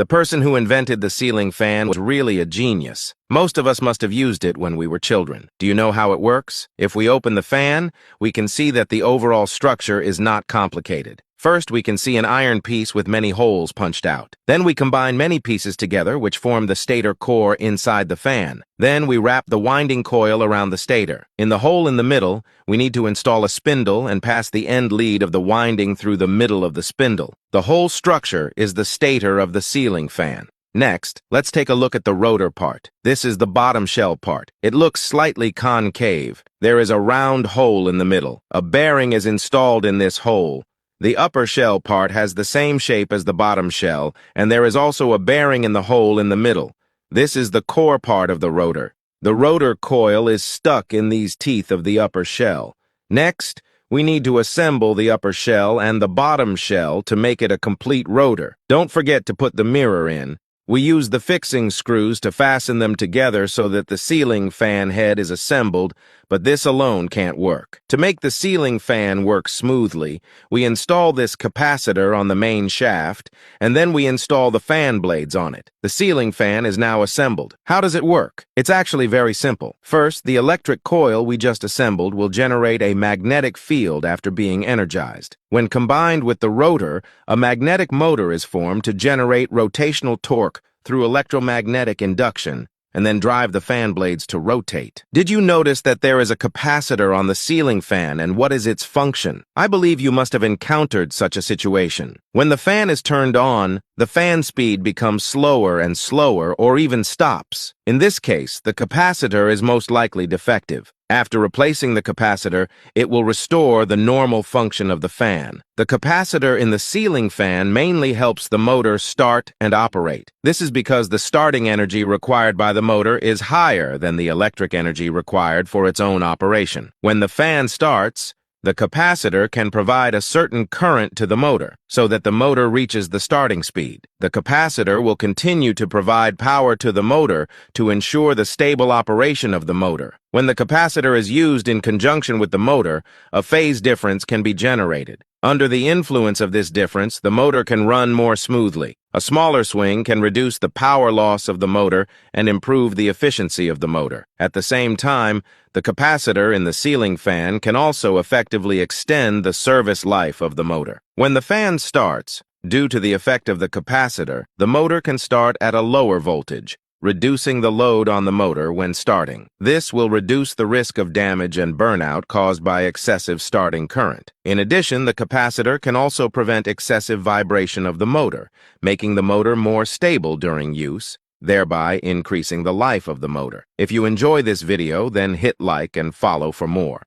The person who invented the ceiling fan was really a genius. Most of us must have used it when we were children. Do you know how it works? If we open the fan, we can see that the overall structure is not complicated. First, we can see an iron piece with many holes punched out. Then we combine many pieces together, which form the stator core inside the fan. Then we wrap the winding coil around the stator. In the hole in the middle, we need to install a spindle and pass the end lead of the winding through the middle of the spindle. The whole structure is the stator of the ceiling fan. Next, let's take a look at the rotor part. This is the bottom shell part. It looks slightly concave. There is a round hole in the middle. A bearing is installed in this hole. The upper shell part has the same shape as the bottom shell, and there is also a bearing in the hole in the middle. This is the core part of the rotor. The rotor coil is stuck in these teeth of the upper shell. Next, we need to assemble the upper shell and the bottom shell to make it a complete rotor. Don't forget to put the mirror in. We use the fixing screws to fasten them together so that the ceiling fan head is assembled, but this alone can't work. To make the ceiling fan work smoothly, we install this capacitor on the main shaft, and then we install the fan blades on it. The ceiling fan is now assembled. How does it work? It's actually very simple. First, the electric coil we just assembled will generate a magnetic field after being energized. When combined with the rotor, a magnetic motor is formed to generate rotational torque through electromagnetic induction, and then drive the fan blades to rotate. Did you notice that there is a capacitor on the ceiling fan, and what is its function? I believe you must have encountered such a situation. When the fan is turned on, the fan speed becomes slower and slower or even stops. In this case, the capacitor is most likely defective. After replacing the capacitor, it will restore the normal function of the fan. The capacitor in the ceiling fan mainly helps the motor start and operate. This is because the starting energy required by the motor is higher than the electric energy required for its own operation. When the fan starts, the capacitor can provide a certain current to the motor, so that the motor reaches the starting speed. The capacitor will continue to provide power to the motor to ensure the stable operation of the motor. When the capacitor is used in conjunction with the motor, a phase difference can be generated. Under the influence of this difference, the motor can run more smoothly. A smaller swing can reduce the power loss of the motor and improve the efficiency of the motor. At the same time, the capacitor in the ceiling fan can also effectively extend the service life of the motor. When the fan starts, due to the effect of the capacitor, the motor can start at a lower voltage, reducing the load on the motor when starting. This will reduce the risk of damage and burnout caused by excessive starting current. In addition, the capacitor can also prevent excessive vibration of the motor, making the motor more stable during use, thereby increasing the life of the motor. If you enjoy this video, then hit like and follow for more.